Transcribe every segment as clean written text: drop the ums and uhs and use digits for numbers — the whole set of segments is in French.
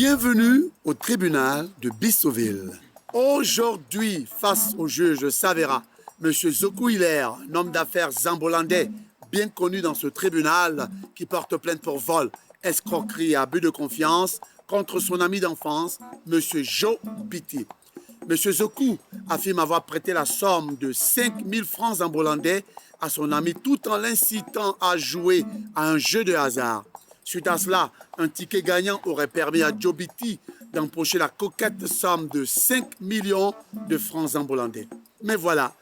Bienvenue au tribunal de Bissoville. Aujourd'hui, face au juge Savera, M. Zoku Hilaire, un homme d'affaires zambolandais, bien connu dans ce tribunal, qui porte plainte pour vol, escroquerie et abus de confiance contre son ami d'enfance, M. Joe Biti. M. Zoku affirme avoir prêté la somme de 5 000 francs zambolandais à son ami tout en l'incitant à jouer à un jeu de hasard. Suite à cela, un ticket gagnant aurait permis à Joe Biti d'empocher la coquette somme de 5 millions de francs zambolandais. Mais voilà,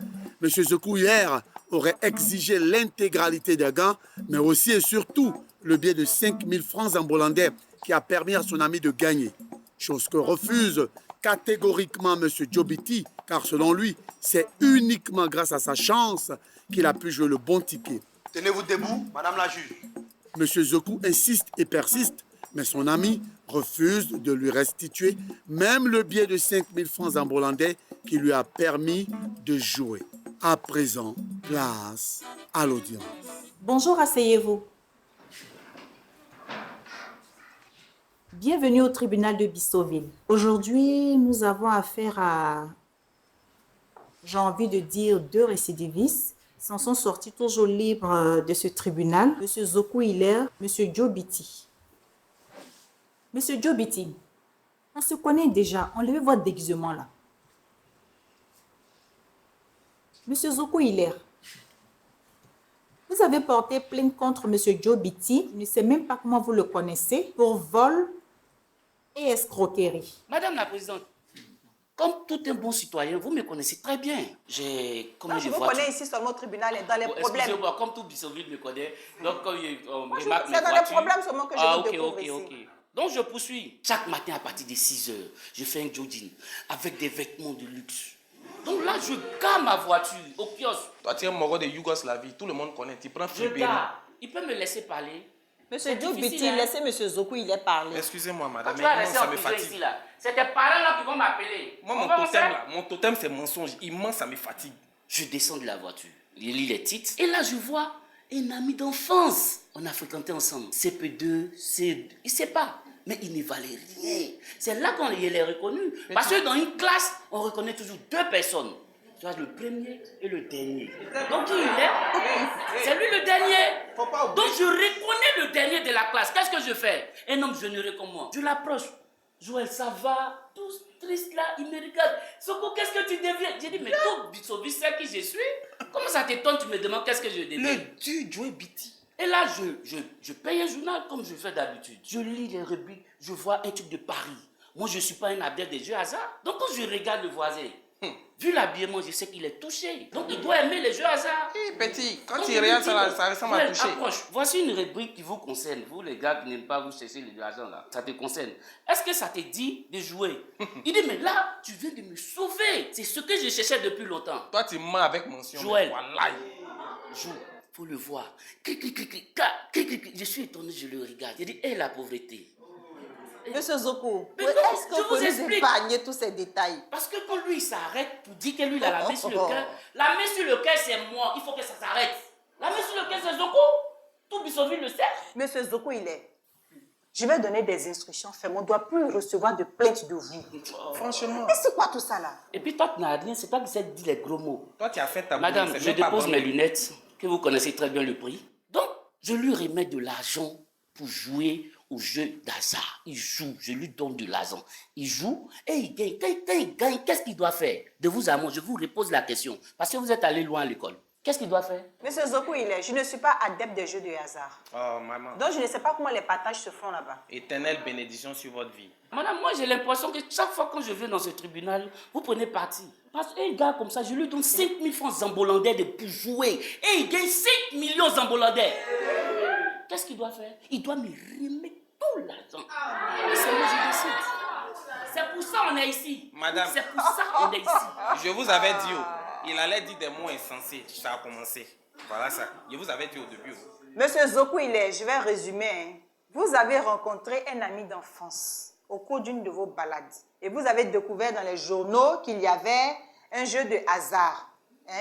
M. Zoku Hilaire aurait exigé l'intégralité des gains, mais aussi et surtout le billet de 5 000 francs zambolandais qui a permis à son ami de gagner. Chose que refuse catégoriquement M. Joe Biti, car selon lui, c'est uniquement grâce à sa chance qu'il a pu jouer le bon ticket. Tenez-vous debout, Madame la juge. M. Zoku insiste et persiste, mais son ami refuse de lui restituer même le billet de 5 000 francs zambolandais qui lui a permis de jouer. À présent, place à l'audience. Bonjour, asseyez-vous. Bienvenue au tribunal de Bissoville. Aujourd'hui, nous avons affaire à, j'ai envie de dire, 2 récidivistes. Ils s'en sont sortis toujours libres de ce tribunal. M. Zoku Hilaire, M. Joe Biti. M. Joe Biti, on se connaît déjà. Enlevez votre déguisement là. M. Zoku Hilaire, vous avez porté plainte contre M. Joe Biti. Je ne sais même pas comment vous le connaissez. Pour vol et escroquerie. Madame la présidente, comme tout un bon citoyen, vous me connaissez très bien. Non, je vous connais ici seulement au tribunal et dans les problèmes. Excusez-moi, comme tout Bissoville me connaît, donc quand on C'est remarque dans les problèmes seulement que je vous découvre ici. ok. Donc je poursuis. Chaque matin à partir de 6 heures, je fais un jogging avec des vêtements de luxe. Donc là, je gare ma voiture au kiosque. Toi, tu es mort de Yougoslavie, tout le monde connaît. Tu prends Je gare. Il peut me laisser parler. Monsieur Joe Biti, laissez Monsieur Zoku Hilaire parler. Excusez-moi, madame, Tu vas mais rester ça en me prison fatigue. ici là. C'est tes parents là qui vont m'appeler. Moi, mon totem, c'est mensonge. Immense, ça me fatigue. Je descends de la voiture, je lis les titres, et là je vois un ami d'enfance. On a fréquenté ensemble. CP2, C2, il ne sait pas, mais il ne valait rien. C'est là qu'on les reconnu. Parce que dans une classe, on reconnaît toujours 2 personnes. Tu vois, le premier et le dernier. Donc qui il est? C'est lui le dernier. Donc je reconnais le dernier de la classe. Qu'est-ce que je fais? Un homme généreux comme moi. Je l'approche. Joël, ça va? Tout triste là, il me regarde. Soko, qu'est-ce que tu deviens? J'ai dit, mais toi, Bissoville, c'est qui je suis? Comment ça t'étonne? Tu me demandes qu'est-ce que je deviens? Le dieu Joe Biti. Et là, je paye un journal comme je fais d'habitude. Je lis les rubriques, je vois un truc de Paris. Moi, je ne suis pas un adepte des jeux hasard. Donc, quand je regarde le voisin, vu l'habillement, je sais qu'il est touché. Donc, il doit aimer les jeux hasard. Hé, petit, quand Donc, tu je lui regardes dis, ça, ça ressemble à toucher. Approche. Voici une rubrique qui vous concerne. Vous, les gars qui n'aiment pas vous chercher les argent là. Ça te concerne. Est-ce que ça te dit de jouer? Il dit, mais là, tu viens de me sauver. C'est ce que je cherchais depuis longtemps. Toi, tu mens avec mention. Joël. Voilà. Joue. Faut le voir. Je suis étonné, je le regarde. Il dit, hé, la pauvreté. Monsieur Zoku, Mais est-ce non, que je vous vous nous explique. épargnez tous ces détails? Parce que quand lui s'arrête pour dire que lui il a la main sur le cœur, la main sur le cœur c'est moi, il faut que ça s'arrête. La main sur le cœur c'est Zoku. Tout Bissoville le sait. Monsieur Zoku Hilaire, je vais donner des instructions fermes. On ne doit plus recevoir de plainte de vous. Franchement. Et c'est quoi tout ça là? Et puis toi tu n'as rien, c'est toi qui sais dire les gros mots. Toi, tu as fait ta Madame, boulette, je c'est même pas dépose bon. mes lunettes, que vous connaissez très bien le prix. Donc, je lui remets de l'argent pour jouer au jeu d'hasard. Il joue, je lui donne de l'argent. Il joue et il gagne. Quand il gagne, qu'est-ce qu'il doit faire? De vous à moi, je vous repose la question. Parce que vous êtes allé loin à l'école. Qu'est-ce qu'il doit faire? Monsieur Zoku Hilaire, je ne suis pas adepte des jeux de hasard. Oh, maman. Donc je ne sais pas comment les partages se font là-bas. Éternelle bénédiction sur votre vie. Madame, moi j'ai l'impression que chaque fois quand je viens dans ce tribunal, vous prenez parti. Parce qu'un gars comme ça, je lui donne 5 000 francs zambolandais pour jouer. Et il gagne 5 millions zambolandais. Qu'est-ce qu'il doit faire? Il doit me remettre tout l'argent. Et c'est moi je décide. C'est pour ça qu'on est ici. Madame. C'est pour ça qu'on est ici. Je vous avais dit, il allait dire des mots insensés. Ça a commencé. Voilà ça. Je vous avais dit au début. Monsieur Zoku Hilaire, je vais résumer. Hein. Vous avez rencontré un ami d'enfance au cours d'une de vos balades. Et vous avez découvert dans les journaux qu'il y avait un jeu de hasard,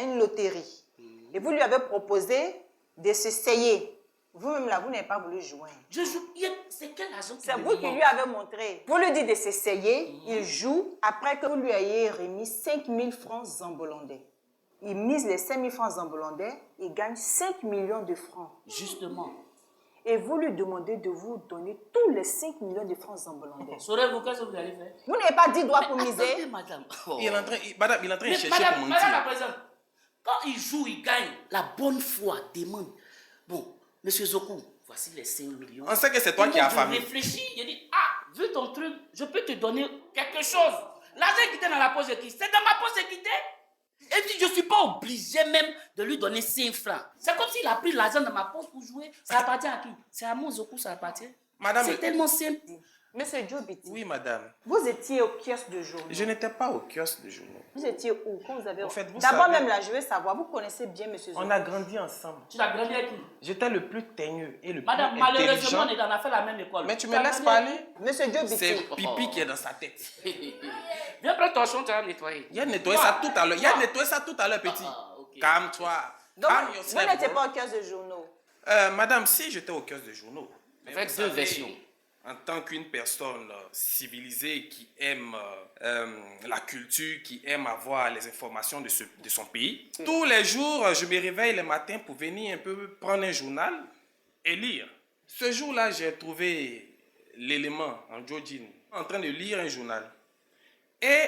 une loterie. Et vous lui avez proposé de s'essayer. Vous-même là, vous n'avez pas voulu joindre. Je joue. C'est quel agent qui C'est me vous qui demande? lui avez montré. Vous lui dites de s'essayer, il joue, après que vous lui ayez remis 5 000 francs zambolandais. Il mise les 5 000 francs zambolandais, il gagne 5 millions de francs. Justement. Et vous lui demandez de vous donner tous les 5 millions de francs zambolandais. Saurez-vous qu'est-ce que vous allez faire? Vous n'avez pas dit droit pour miser. Attendez, madame. Oh. Il est en train, madame, il est en train de Mais chercher pour madame la mentir. présidente, quand il joue, il gagne. La bonne foi demande. Bon, monsieur Zoku, voici les 5 millions. On sait que c'est toi qui as affamé. Je réfléchis, je dis, ah, vu ton truc, je peux te donner quelque chose. L'argent qui était dans la poche de qui? C'est dans ma poche de qui? Et puis je ne suis pas obligé même de lui donner 5 francs. C'est comme s'il a pris l'argent de ma poche pour jouer. Ça appartient à qui? C'est à mon Zoku, ça appartient. Madame, C'est tellement simple. Monsieur Joe Biti, oui, madame. vous étiez au kiosque de journaux. Je n'étais pas au kiosque de journaux. Vous étiez où quand vous avez... En fait, vous D'abord savez- même là, je veux savoir, vous connaissez bien monsieur Zoku. On a grandi ensemble. Tu l'as grandi avec qui? J'étais le plus teigneux et le Madame, plus malheureusement, intelligent. on a fait la même école. Mais tu Tu me as laisses grandi avec parler? Monsieur Joe C'est Biti, pipi qui est dans sa tête. qui? Viens prendre ton chon, tu vas nettoyer. Il a nettoyé ça tout à l'heure. Il a nettoyé ça tout à l'heure, petit. Ok. Calme-toi. donc Calm vous yourself, n'étiez bro. pas au kiosque de journaux. Madame, si j'étais au kiosque de journaux, mais Avec vous deux savez, versions. En tant qu'une personne civilisée qui aime la culture, qui aime avoir les informations de son pays, tous les jours, je me réveille le matin pour venir un peu prendre un journal et lire. Ce jour-là, j'ai trouvé l'élément en Jojin en train de lire un journal. Et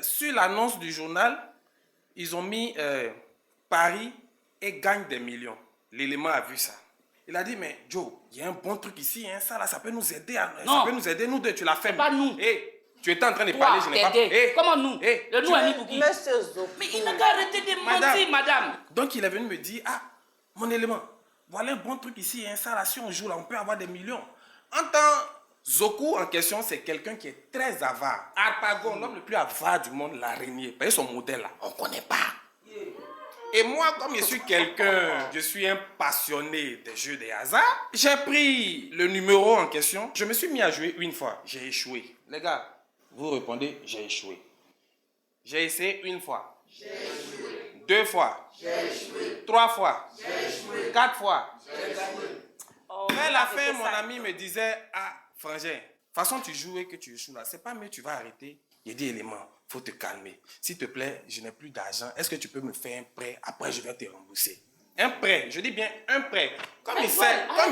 sur l'annonce du journal, ils ont mis Paris et gagne des millions. L'élément a vu ça. Il a dit, mais Joe, il y a un bon truc ici, hein, ça là, ça peut nous aider. Non. Ça peut nous aider, nous deux, tu l'as fait. Pas nous. Hey, tu étais en train de Toi, parler, je n'ai pas... t'aider. Hey, Comment nous? hey, Le nous est mis pour qui? Monsieur Zoku. Mais il n'a qu'à arrêter de mentir, madame. Donc il est venu me dire, ah, mon élément, voilà un bon truc ici, hein, ça là, si on joue là, on peut avoir des millions. En temps, Zoku en question, c'est quelqu'un qui est très avare. Harpagon, l'homme le plus avare du monde, l'araignée. Vous voyez son modèle là, on ne connaît pas. Et moi, comme je suis quelqu'un, je suis un passionné des jeux de hasard, j'ai pris le numéro en question, je me suis mis à jouer une fois, j'ai échoué. Les gars, vous répondez, j'ai échoué. J'ai essayé une fois. J'ai échoué. 2 fois. J'ai échoué. 3 fois. J'ai échoué. 4 fois. J'ai échoué. Vers la fin, mon ami me disait, ah, frangin, de toute façon, tu joues et que tu échoues là, c'est pas mieux, tu vas arrêter. Il dit, élément, faut te calmer. S'il te plaît, je n'ai plus d'argent. Est-ce que tu peux me faire un prêt? Après, je vais te rembourser. Un prêt, je dis bien un prêt. Comme il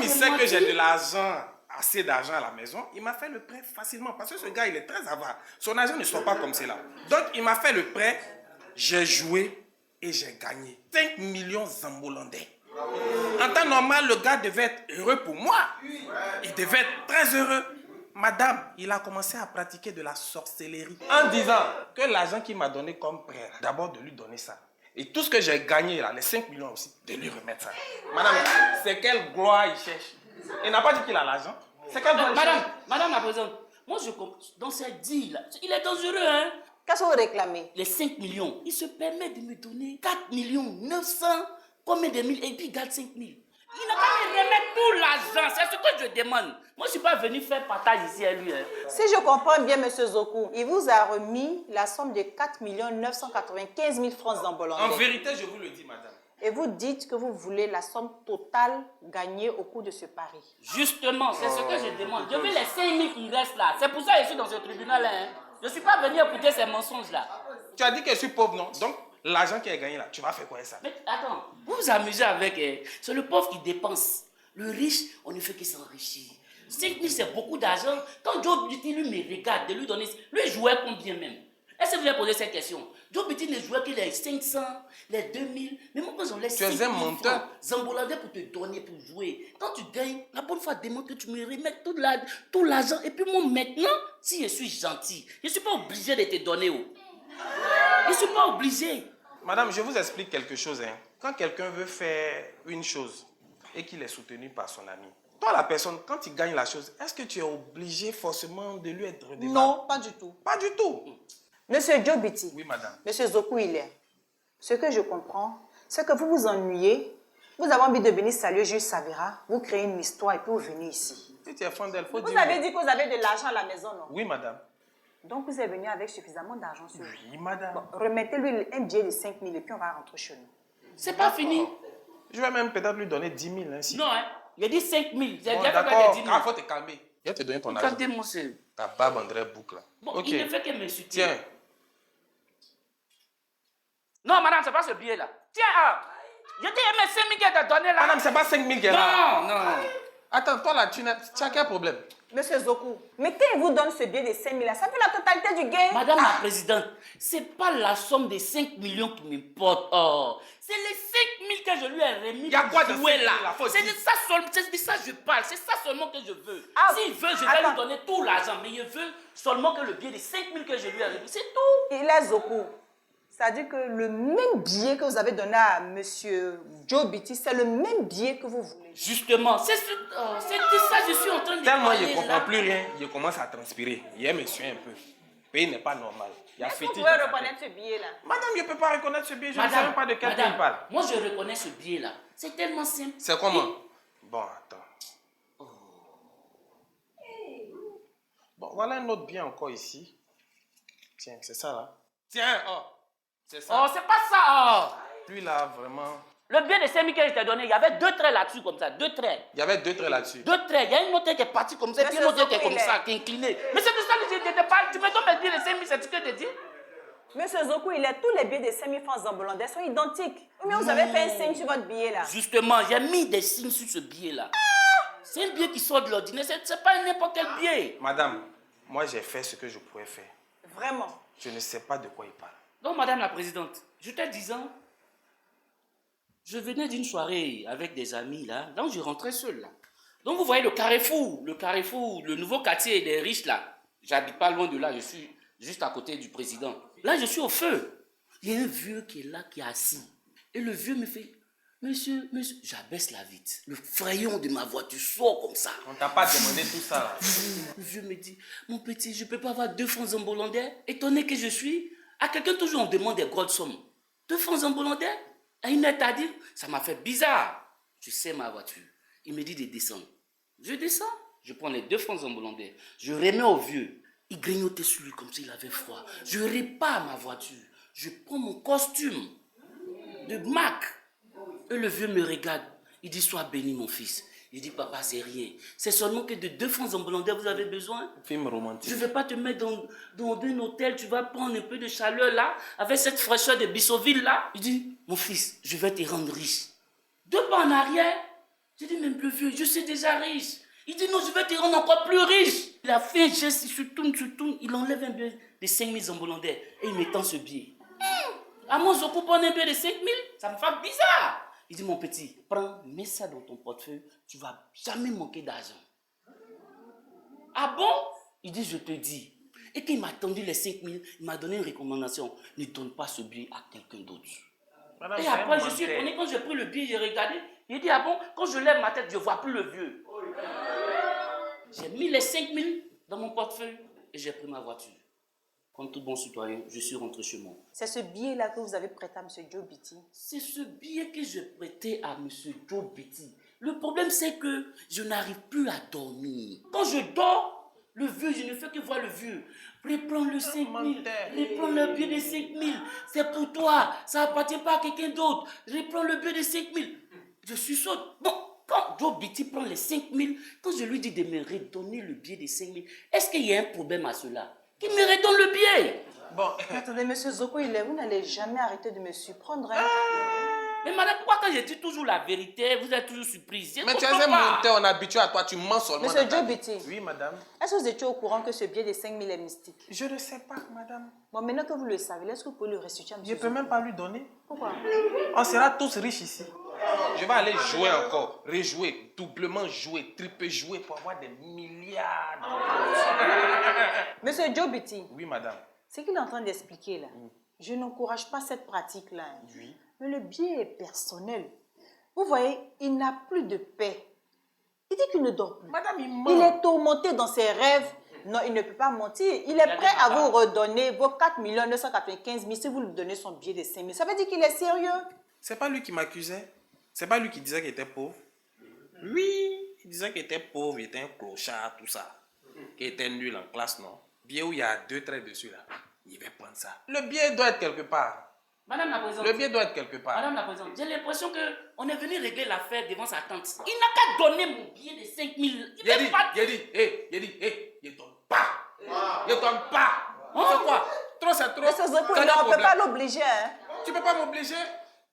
sait que j'ai de l'argent, assez d'argent à la maison, il m'a fait le prêt facilement. Parce que ce gars, il est très avare. Son argent ne soit pas comme cela. Donc, il m'a fait le prêt. J'ai joué et j'ai gagné 5 millions zambolandais. En temps normal, le gars devait être heureux pour moi. Il devait être très heureux. Madame, il a commencé à pratiquer de la sorcellerie en disant que l'argent qu'il m'a donné comme prêt, d'abord de lui donner ça. Et tout ce que j'ai gagné là, les 5 millions aussi, de lui remettre ça. Madame, c'est quelle gloire il cherche? Il n'a pas dit qu'il a l'argent. C'est quelle gloire il cherche? Madame la présidente, moi je comprends. Dans cette deal là, il est dangereux, hein? Qu'est-ce que vous réclamez? Les 5 millions, il se permet de me donner 4 millions 900, combien de mille, et puis il garde 5 000. Il n'a qu'à me remettre tout l'argent, c'est ce que je demande. Moi, je ne suis pas venu faire partage ici à lui. Hein. Si je comprends bien, monsieur Zoku, il vous a remis la somme de 4 995 000 francs En zambolandais. vérité, je vous le dis, madame. Et vous dites que vous voulez la somme totale gagnée au cours de ce pari. Justement, c'est ce que je demande. Je veux les 5 000 qui restent là. C'est pour ça que je suis dans ce tribunal. Hein. Je ne suis pas venu écouter ces mensonges-là. Tu as dit que je suis pauvre, non? Donc, l'argent qui est gagné là, tu vas faire quoi avec ça? Mais attends, vous vous amusez avec... c'est le pauvre qui dépense. Le riche, on ne fait que s'enrichir. 5 000, c'est beaucoup d'argent. Quand Joe Biti, lui, me regarde, de lui donner... Lui, jouait combien même? Est-ce que vous avez posé cette question? Joe Biti ne jouait que les 500, les 2000. Mais moi, quand j'en laisse 5 000 es un menteur. Zambolandais pour te donner, pour jouer. Quand tu gagnes, la bonne fois demande que tu me remettes tout l'argent. Et puis moi, maintenant, si je suis gentil, je ne suis pas obligé de te donner. Oh. Je ne suis pas obligé. Madame, je vous explique quelque chose. Hein. Quand quelqu'un veut faire une chose et qu'il est soutenu par son ami, toi, la personne, quand il gagne la chose, est-ce que tu es obligé forcément de lui être redevable? Non, pas du tout. Pas du tout. Monsieur Joe Biti, Oui, madame. monsieur Zoku Hilaire, ce que je comprends, c'est que vous vous ennuyez, vous avez envie de venir saluer Jules Savera, vous créez une histoire et puis vous venez ici. Si tu es fondel, faut Vous dire... avez dit que vous avez de l'argent à la maison, non? Oui, madame. Donc vous êtes venu avec suffisamment d'argent sur vous. Oui, madame. Bon, remettez-lui un billet de 5 000 et puis on va rentrer chez nous. C'est pas fini. Je vais même peut-être lui donner 10 000 ainsi. Non, hein. Il a dit 5 000. Bon, J'ai fait d'accord, des 10 il 000. faut te calmer. Je vais te donner ton argent. Regardez-moi ça. Ta barbe André boucle là. Bon, Ok. il ne fait que m'insulter. Tiens. Non, madame, c'est pas ce billet-là. Tiens, je dis, mais 5 000 qu'elle t'a donné là. Madame, c'est pas 5 000 qu'elle a. Non, non. Attends, toi là, tu as quel problème? Monsieur Zoku, mais quand il vous donne ce billet de 5 000 là, ça fait la totalité du gain. Madame la présidente, c'est pas la somme des 5 millions qui m'importe. Oh, c'est les 5 000 que je lui ai remis. Y a quoi de 5 000 là? là, faut C'est de dire. ça seulement, c'est de ça que je parle. C'est ça seulement que je veux. Ah, S'il veut, je vais attends. lui donner tout l'argent. Mais il veut seulement que le billet de 5 000 que je lui ai remis. C'est tout. Il est Zoku. C'est-à-dire que le même billet que vous avez donné à monsieur Joe Biti, c'est le même billet que vous voulez. Justement, c'est de ça que je suis en train de Tellement parler. il ne comprend là. plus rien, il commence à transpirer. Il me suit un peu. Le pays n'est pas normal. Il y a Est-ce que vous fétiche pouvez dans sa reconnaître ce billet-là? tête. Madame, je ne peux pas reconnaître ce billet. Je ne sais Madame, même pas de quel madame, pays il parle. moi je reconnais ce billet-là. C'est tellement simple. C'est comment? Bon, attends. Bon, voilà un autre bien encore ici. Tiens, c'est ça là. Tiens, oh. C'est ça. Oh, c'est pas ça. Lui là, vraiment. Le billet de 5 000 que je t'ai donné, il y avait 2 traits là-dessus comme ça. 2 traits. Il y avait 2 traits là-dessus. 2 traits. Il y a une autre qui est partie comme ça, puis une autre qui est comme ça, qui est inclinée. Mais c'est de ça que je te parle. Tu me donnes mes billets de 5 000, c'est ce que je te dis. Monsieur Zoku, tous les billets de 5 000 francs zambolandais sont identiques. Ou bien vous avez fait un signe sur votre billet là. Justement, j'ai mis des signes sur ce billet-là. C'est un billet qui sort de l'ordinaire, c'est pas n'importe quel billet. Madame, moi j'ai fait ce que je pouvais faire. Vraiment. Je ne sais pas de quoi il parle. Donc, madame la présidente, je te disant, je venais d'une soirée avec des amis là, donc je rentrais seul là. Donc vous voyez le Carrefour, le nouveau quartier des riches là. J'habite pas loin de là, je suis juste à côté du président. Là, je suis au feu. Il y a un vieux qui est là, qui est assis. Et le vieux me fait, monsieur, j'abaisse la vitre. Le frayon de ma voiture sort comme ça. On t'a pas demandé tout ça là. Le vieux me dit, mon petit, je peux pas avoir 2 francs en bollandais. Étonné que je suis, à quelqu'un toujours on demande des grosses sommes. 2 francs en bollandais? À une heure à dire, ça m'a fait bizarre. Je sais ma voiture. Il me dit de descendre. Je descends, je prends les 2 francs en bollandais. Je remets au vieux. Il grignotait sur lui comme s'il avait froid. Je répare ma voiture. Je prends mon costume de Mac. Et le vieux me regarde. Il dit, sois béni mon fils. Il dit, papa, c'est rien. C'est seulement que de 2 francs en bollandais vous avez besoin. Film romantique. Je ne vais pas te mettre dans un hôtel, tu vas prendre un peu de chaleur là, avec cette fraîcheur de Bissoville là. Il dit, mon fils, je vais te rendre riche. 2 pas en arrière. J'ai dit, même le vieux, je suis déjà riche. Il dit, non, je vais te rendre encore plus riche. Il a fait un geste, il se tourne, il enlève un billet de 5 000 en bollandais et il m'étend ce billet. À mon Zoku, prendre un billet de 5 000, ça me fait bizarre. Il dit, mon petit, prends, mets ça dans ton portefeuille, tu ne vas jamais manquer d'argent. Ah bon? Il dit, je te dis. Et quand il m'a tendu les 5 000, il m'a donné une recommandation. Ne donne pas ce billet à quelqu'un d'autre. Madame, Et c'est après, un je suis menteur. étonné, quand j'ai pris le billet, j'ai regardé. Il dit, ah bon, quand je lève ma tête, je ne vois plus le vieux. J'ai mis les 5 000 dans mon portefeuille et j'ai pris ma voiture. Comme tout bon citoyen, je suis rentré chez moi. C'est ce billet-là que vous avez prêté à monsieur Joe Biti. C'est ce billet que je prêtais à M. Joe Biti. Le problème, c'est que je n'arrive plus à dormir. Quand je dors, le vieux, je ne fais que voir le vieux. Reprends le 5 000, reprends le billet de 5 000. C'est pour toi, ça n'appartient pas à quelqu'un d'autre. Reprends le billet de 5 000. Je suis saute. Bon, quand Joe Biti prend les 5 000, quand je lui dis de me redonner le billet de 5 000, est-ce qu'il y a un problème à cela? Qu'il me redonne le billet. Bon, Attendez, monsieur Zoku, vous n'allez jamais arrêter de me surprendre. Hein? Mais madame, pourquoi quand je dis toujours la vérité, vous êtes toujours surprise? Je mais tu es comprends un pas. menteur, on est habitué à toi, tu mens seulement. Monsieur dans ta Joe vie. Biti. Oui, madame. Est-ce que vous étiez au courant que ce billet de 5 000 est mystique? Je ne sais pas, madame. Bon, maintenant que vous le savez, est-ce que vous pouvez le restituer à Je monsieur ne peux Zoku? même pas lui donner. Pourquoi? On sera tous riches ici. Je vais aller jouer encore, rejouer, doublement jouer, triple jouer pour avoir des milliards de Monsieur Joe Biti, Oui, madame. ce qu'il est en train d'expliquer là, je n'encourage pas cette pratique-là. Hein. Oui. Mais le billet est personnel. Vous voyez, il n'a plus de paix. Il dit qu'il ne dort plus. Madame, il ment. Il est tourmenté dans ses rêves. Non, il ne peut pas mentir. Il est prêt à vous redonner vos 4 995 000 si vous lui donnez son billet de 5 000. Ça veut dire qu'il est sérieux. C'est pas lui qui m'accusait. C'est pas lui qui disait qu'il était pauvre. Oui, il disait qu'il était pauvre, il était un clochard, tout ça. Qu'il était nul en classe, non. Billet où il y a 2 traits dessus, là. Il va prendre ça. Le billet doit être quelque part. Madame la présidente. Le billet doit être quelque part. Madame la présidente, j'ai l'impression qu'on est venu régler l'affaire devant sa tante. Il n'a qu'à donner mon billet de 5 000. Il a dit, il donne pas. Il donne pas. C'est quoi? Trop, c'est trop. Monsieur Zoku, Ça, on ne peut problème. pas l'obliger. Hein. Tu peux pas m'obliger.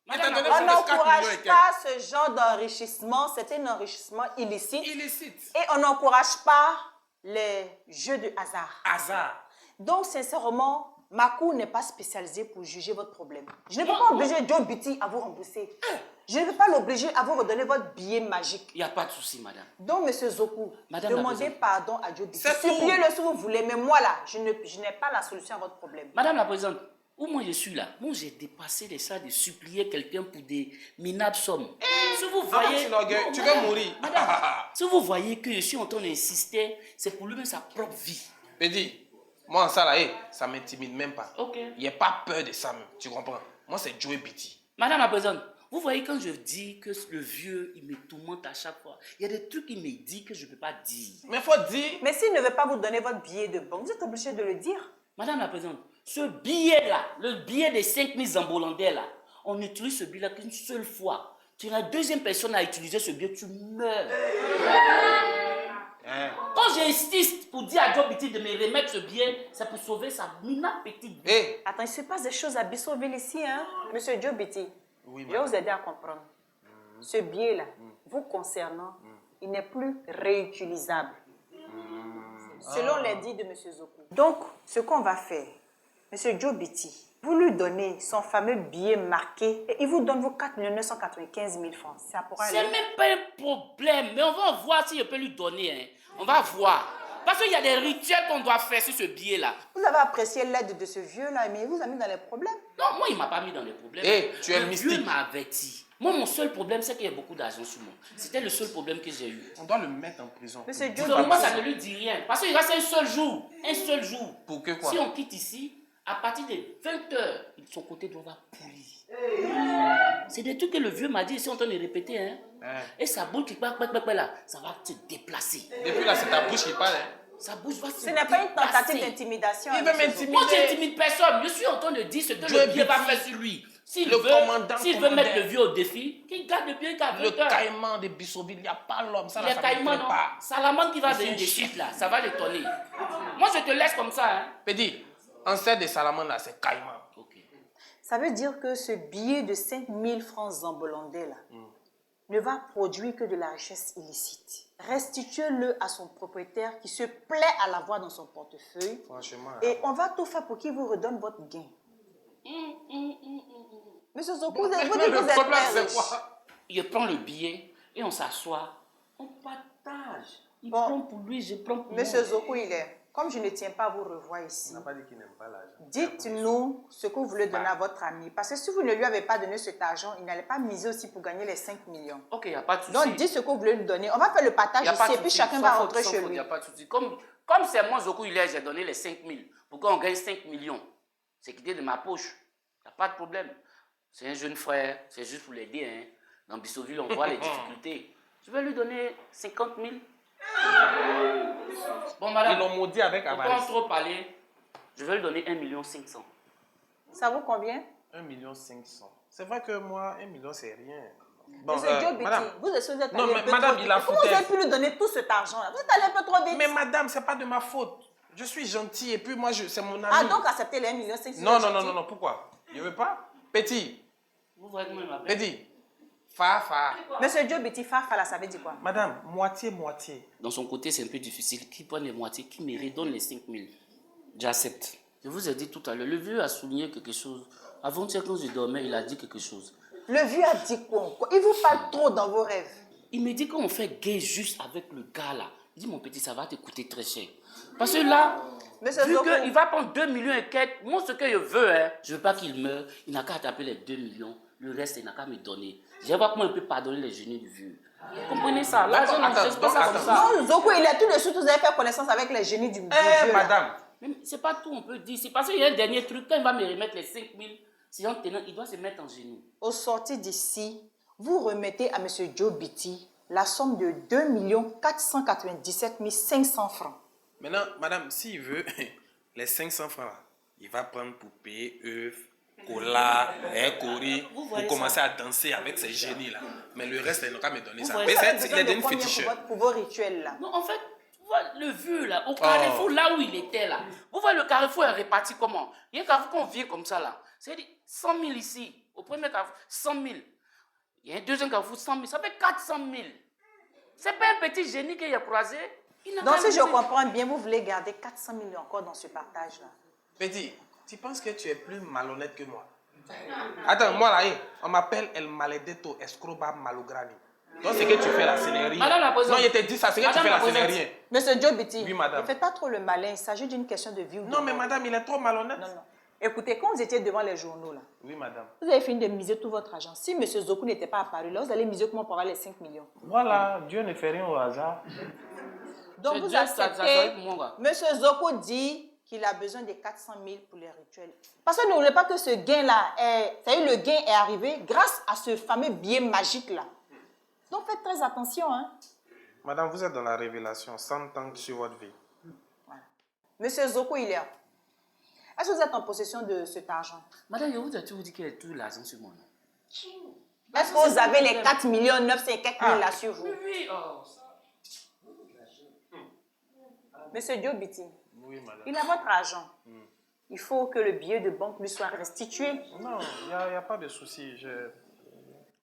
Il t'a Madame, donné On plus de 4 millions et n'encourage quelques. pas ce genre d'enrichissement. C'est un enrichissement illicite. Illicite. Et on n'encourage pas les jeux de hasard. Hasard. Donc, sincèrement, ma cour n'est pas spécialisée pour juger votre problème. Je ne peux pas obliger Joe Biti à vous rembourser. Je ne peux pas l'obliger à vous redonner votre billet magique. Il n'y a pas de souci, madame. Donc, monsieur Zoku, Madame la demandez présidente. pardon à Joe Biti. C'est tout. Suppliez-le si vous voulez, mais moi là, je n'ai pas la solution à votre problème. Madame la présidente, où moi je suis là, moi j'ai dépassé les ça de supplier quelqu'un pour des minables sommes. Si vous voyez... c'est l'orgueil. Non, Tu madame, veux mourir. Madame, si vous voyez que je suis en train d'insister, c'est pour lui-même sa propre vie. Pédi, moi en ça là, ça m'intimide même pas. Ok. Il n'y a pas peur de ça même. Tu comprends? Moi c'est Joe Biti. Madame la présidente, vous voyez quand je dis que le vieux, il me tourmente à chaque fois, il y a des trucs qu'il me dit que je ne peux pas dire. Mais faut dire. Mais s'il ne veut pas vous donner votre billet de banque, vous êtes obligé de le dire. Madame la présidente, ce billet-là, le billet des 5 000 zambolandais là, on utilise ce billet-là qu'une seule fois. Tu es la deuxième personne à utiliser ce billet, tu meurs. Quand j'insiste pour dire à Joe Biti de me remettre ce billet, c'est pour sauver sa minable petite vie. Attends, il se passe des choses à Bissoville ici, hein, monsieur Joe Biti. Oui, Je vais vous aider à comprendre. Ce billet-là, vous concernant, il n'est plus réutilisable. Selon les dits de M. Zoku. Donc, ce qu'on va faire, M. Joe Biti, vous lui donnez son fameux billet marqué et il vous donne vos 4 995 000 francs. Ça pourra C'est aller. même pas un problème, mais on va voir si je peux lui donner. Hein. On va voir. Parce qu'il y a des rituels qu'on doit faire sur ce billet-là. Vous avez apprécié l'aide de ce vieux-là, mais il vous a mis dans les problèmes. Non, moi, il ne m'a pas mis dans les problèmes. Tu es le vieux mystique. m'a averti. Moi, mon seul problème, c'est qu'il y a beaucoup d'argent sur moi. C'était le seul problème que j'ai eu. On doit le mettre en prison. Monsieur Joe Donc, moi, Biti, ça ne lui dit rien. Parce qu'il reste un seul jour. Un seul jour. Pour que quoi? Si on quitte ici, à partir de 20h, son côté doit avoir pourri. C'est des trucs que le vieux m'a dit, ici, en train de répéter. Hein. Et sa bouche qui là, ça va se déplacer. Depuis là, c'est ta bouche qui parle. Hein. Sa bouche va se ce n'est pas une tentative déplacer. d'intimidation. Il hein, veut monsieur m'intimider. Moi, je n'intimide personne. Je suis en train de dire ce que Joe le vieux va Biti. faire sur lui. S'il Le veut, commandant, s'il veut commandant. mettre le vieux au défi, qu'il garde le pied qu'à 20 Le heures. caïman de Bissoville, il n'y a pas l'homme. Ça, là, Les ça caïmans, me plaît non. pas. Salamande qui va C'est venir un de chien. suite là, ça va l'étonner. Moi, je te laisse comme ça. Hein. Pédi, ancêtre de Salamande là, c'est caïman. Ok. Ça veut dire que ce billet de 5 000 francs zambolandais là ne va produire que de la richesse illicite. Restituez-le à son propriétaire qui se plaît à l'avoir dans son portefeuille Franchement. et on va tout faire pour qu'il vous redonne votre gain. Monsieur Zoku, vous dites que vous Le êtes problème, très c'est riche. quoi? Je prends le billet et on s'assoit. On partage. Il Bon. prend pour lui, je prends pour Monsieur moi. Zoku, il est. Comme je ne tiens pas à vous revoir ici, pas dit qu'il n'aime pas l'argent. dites-nous ce que vous voulez donner à votre ami. Parce que si vous ne lui avez pas donné cet argent, il n'allait pas miser aussi pour gagner les 5 millions. Ok, il n'y a pas de souci. Donc, dites ce que vous voulez lui donner. On va faire le partage Y a pas ici de et puis souci. chacun Sans va faute, rentrer sans chez faute, lui. y a pas de souci. Comme c'est moi, Zoku, j'ai donné les 5 000 pour qu'on gagne 5 millions. C'est quitté de ma poche. Il n'y a pas de problème. C'est un jeune frère, c'est juste pour l'aider. Hein. Dans Bissoville, on voit les difficultés. Je vais lui donner 50 000. Bon, Ils madame, l'ont maudit avec pour pas avarice. trop parler, je vais lui donner 1 500 000. Ça vous convient? 1 500 000. C'est vrai que moi, 1 million, c'est rien. Bon, Monsieur Joe Biti, madame. vous êtes allé Non, un mais peu madame, trop il a vite. Comment vous foutu. avez pu lui donner tout cet argent-là? Vous êtes allé un peu trop vite. Mais madame, c'est pas de ma faute. Je suis gentil et puis moi, c'est mon ami. Ah, donc acceptez les 1 500 000. Non, pourquoi? Je veux pas. Petit, Vous voyez comment il m'appelle? petit. Fa. Monsieur Joe Biti, Fafala, ça veut dire quoi? Madame, moitié. Dans son côté, c'est un peu difficile. Qui prend les moitiés, qui me redonne les 5 000. J'accepte. Je vous ai dit tout à l'heure, le vieux a souligné quelque chose. Avant-hier, quand je dormais, il a dit quelque chose. Le vieux a dit quoi encore? Il vous parle trop dans vos rêves. Il me dit qu'on fait gay juste avec le gars là. Il dit, mon petit, ça va te coûter très cher. Parce que là, Monsieur vu Zoku, qu'il va prendre 2 millions et quelques, moi, ce que je veux, hein, je veux pas qu'il meure. Il n'a qu'à taper les 2 millions. Le reste, il n'a qu'à me donner. Je vais voir comment il peut pardonner les génies du vieux. Vous comprenez ça? Là, D'accord, je ne pas ça comme attends. ça. non, Zoku, il est tout de suite, vous avez fait connaissance avec les génies du vieux. là. Madame. Mais c'est pas tout, on peut dire. C'est parce qu'il y a un dernier truc. Quand il va me remettre les 5 000, c'est en tenant, il doit se mettre en genoux. Au sortir d'ici, vous remettez à Monsieur Joe Biti la somme de 2 497 500 francs. Maintenant, madame, s'il veut les 500 francs là, il va prendre pour payer œufs, cola, curry, Vous pour voyez commencer ça? à danser avec ces génies-là. Mais le reste, ils n'ont qu'à me donner ça. voyez Mais ça? Vous avez c'est besoin de une combien féticheur. pour vos rituels là? Non, en fait, vous voyez le vu là, au carrefour, là où il était là. Vous voyez, le carrefour est réparti comment? Il y a un carrefour qu'on vient comme ça là. C'est-à-dire 100 000 ici. Au premier carrefour, 100 000. Il y a un deuxième carrefour, 100 000. Ça fait 400 000. C'est pas un petit génie qu'il a croisé. Donc si je comprends bien, vous voulez garder 400 000 encore dans ce partage là. Petit, tu penses que tu es plus malhonnête que moi? Attends, moi là, on m'appelle El Maledetto Escroba Malograni. Donc ce que tu fais là, ce n'est rien. Madame la présidente. Non, je te dis ça, ce que tu Madame fais la là, ce n'est présidente. rien. Monsieur Joe Biti, Oui, madame. ne faites pas trop le malin. Il s'agit d'une question de vie ou de Non, mais mort. madame, il est trop malhonnête. Non. Écoutez, quand vous étiez devant les journaux là, Oui, madame. vous avez fini de miser tout votre argent. Si Monsieur Zoku n'était pas apparu là, vous allez miser comment pour avoir les 5 millions. Voilà, Dieu ne fait rien au hasard. Donc C'est vous Dieu, ça doit acceptez, être mon gars. Monsieur Zoku dit qu'il a besoin de 400 000 pour les rituels. Parce que n'oubliez pas que ce gain-là, le gain est arrivé grâce à ce fameux billet magique-là. Donc faites très attention. Hein. Madame, vous êtes dans la révélation, 100 ans sur votre vie. Voilà. Monsieur Zoku, il est là. Est-ce que vous êtes en possession de cet argent? Madame, je vous ai toujours dit qu'il y a tout l'argent sur mon nom. Est-ce que vous avez les 4 954 000 là sur vous? Oui, oh. Monsieur Joe Biti, Oui, madame. il a votre argent. Il faut que le billet de banque lui soit restitué. Non, il n'y a pas de souci.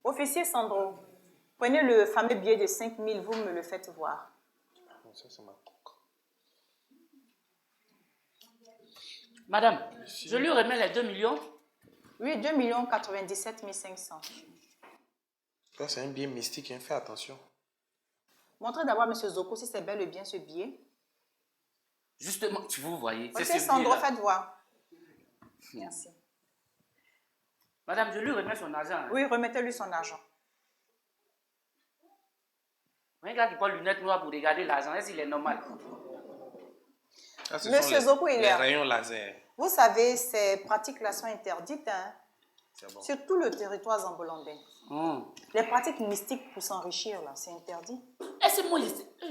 Officier Sandro, prenez le fameux billet de 5 000, vous me le faites voir. Ça, c'est ma coque. Madame, je lui remets les 2 millions. Oui, 2 97 500. Ça, c'est un billet mystique, hein. Fais attention. Montrez d'abord à M. Zoko si c'est bel et bien ce billet. Justement, vous voyez, c'est Officier ce Sandro, billet-là. faites voir. Merci. Madame, je lui remets son argent. Hein. Oui, remettez-lui son argent. Un gars qui porte lunettes noires pour regarder l'argent, est-ce qu'il est normal? Ah, ce Monsieur sont Zoko, il est les là. rayons laser. Vous savez, ces pratiques-là sont interdites hein, C'est bon. sur tout le territoire zambolandais. Les pratiques mystiques pour s'enrichir, là, c'est interdit. Est-ce que moi,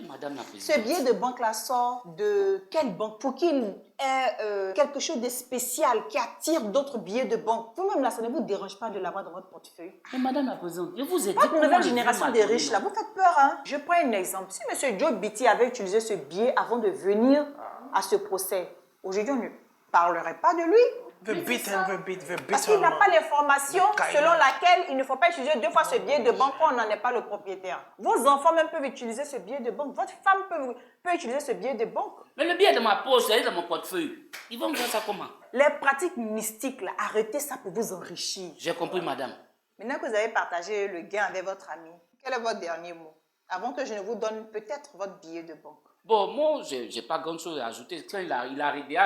madame la Ce présidente. billet de banque-là sort de quelle banque? Pour qu'il ait quelque chose de spécial qui attire d'autres billets de banque. Vous-même, là, ça ne vous dérange pas de l'avoir dans votre portefeuille? Mais madame la présidente, je vous ai dit. Votre comment nouvelle le génération vieux des m'a riches, là, donné, vous faites peur, hein? Je prends un exemple. Si M. Joe Biti avait utilisé ce billet avant de venir à ce procès, aujourd'hui, on ne parlerait pas de lui. Parce qu'il n'a pas l'information selon laquelle il ne faut pas utiliser 2 fois ce billet de banque quand on n'en est pas le propriétaire. Vos enfants même peuvent utiliser ce billet de banque. Votre femme peut utiliser ce billet de banque. Mais le billet de ma poche, c'est dans mon portefeuille. Ils vont me faire ça comment? Les pratiques mystiques, là, arrêtez ça pour vous enrichir. J'ai compris, madame. Maintenant que vous avez partagé le gain avec votre ami, quel est votre dernier mot? Avant que je ne vous donne peut-être votre billet de banque. Bon, moi, je n'ai pas grand-chose à ajouter. Quand il a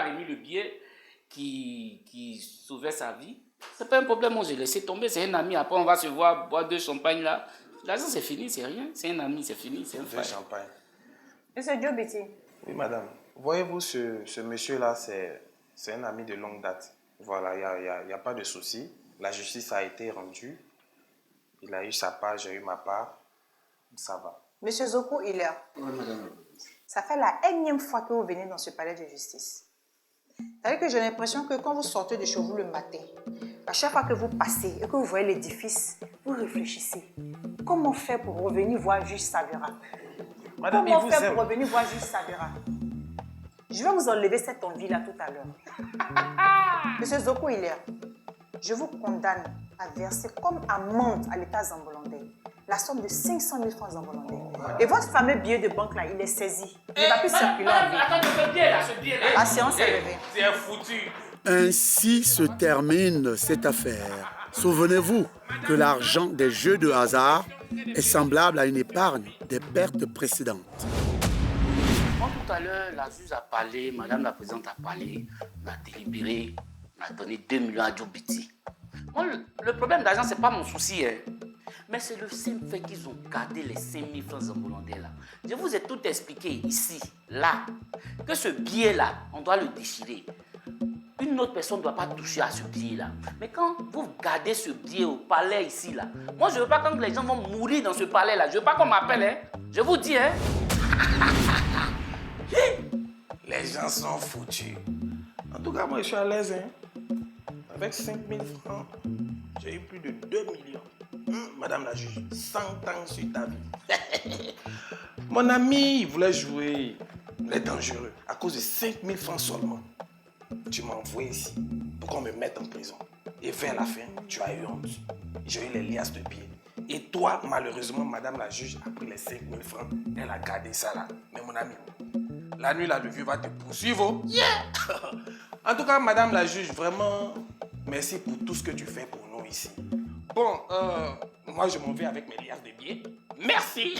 remis le billet qui sauvait sa vie, c'est pas un problème. Moi, j'ai laissé tomber. C'est un ami. Après, on va se voir, boire 2 champagnes là. L'argent, c'est fini, c'est rien. C'est un ami, c'est fini, c'est un Deux frère. champagne. Monsieur Joe Biti, Oui, madame. Voyez-vous, ce monsieur-là, c'est un ami de longue date. Voilà, il n'y a pas de souci. La justice a été rendue. Il a eu sa part, j'ai eu ma part. Ça va. Monsieur Zoko, il est là. Oui, madame. Ça fait la énième fois que vous venez dans ce palais de justice. C'est-à-dire que j'ai l'impression que quand vous sortez de chez vous le matin, à chaque fois que vous passez et que vous voyez l'édifice, vous réfléchissez. Comment faire pour revenir voir juge Savera? Madame, il Comment vous faire aime. pour revenir voir juge Savera? Je vais vous enlever cette envie-là tout à l'heure. Monsieur Zoko, il est là. Je vous condamne à verser comme amende à l'État zambolandais la somme de 500 000 francs zambolandais. Et votre fameux billet de banque là, il est saisi. Il ne va plus circuler en ville. Attends, ce billet là. La séance est levée. C'est foutu. Ainsi se termine cette affaire. Souvenez-vous que l'argent des jeux de hasard est semblable à une épargne des pertes précédentes. Moi, tout à l'heure, la juge a parlé, madame la présidente a parlé, on a délibéré, on a donné 2 millions à Joe Biti. Moi, le problème d'argent, ce n'est pas mon souci, hein. Mais c'est le simple fait qu'ils ont gardé les 5 000 francs zambolandais là. Je vous ai tout expliqué ici, là, que ce billet-là, on doit le déchirer. Une autre personne ne doit pas toucher à ce billet-là. Mais quand vous gardez ce billet au palais ici, là, moi, je ne veux pas quand les gens vont mourir dans ce palais-là. Je ne veux pas qu'on m'appelle, hein. Je vous dis, hein. Les gens sont foutus. En tout cas, moi, je suis à l'aise. Hein. avec 5 000 francs, j'ai eu plus de 2 millions. Madame la juge, 100 ans sur ta vie. Mon ami, il voulait jouer les dangereux à cause de 5 000 francs seulement. Tu m'as envoyé ici pour qu'on me mette en prison. Et vers la fin, tu as eu honte. J'ai eu les liasses de billets. Et toi, malheureusement, madame la juge a pris les 5 000 francs. Elle a gardé ça là. Mais mon ami, la nuit, là, le vieux va te poursuivre. Yeah! En tout cas, madame la juge, vraiment, merci pour tout ce que tu fais pour nous ici. Bon, moi, je m'en vais avec mes liasses de billets. Merci!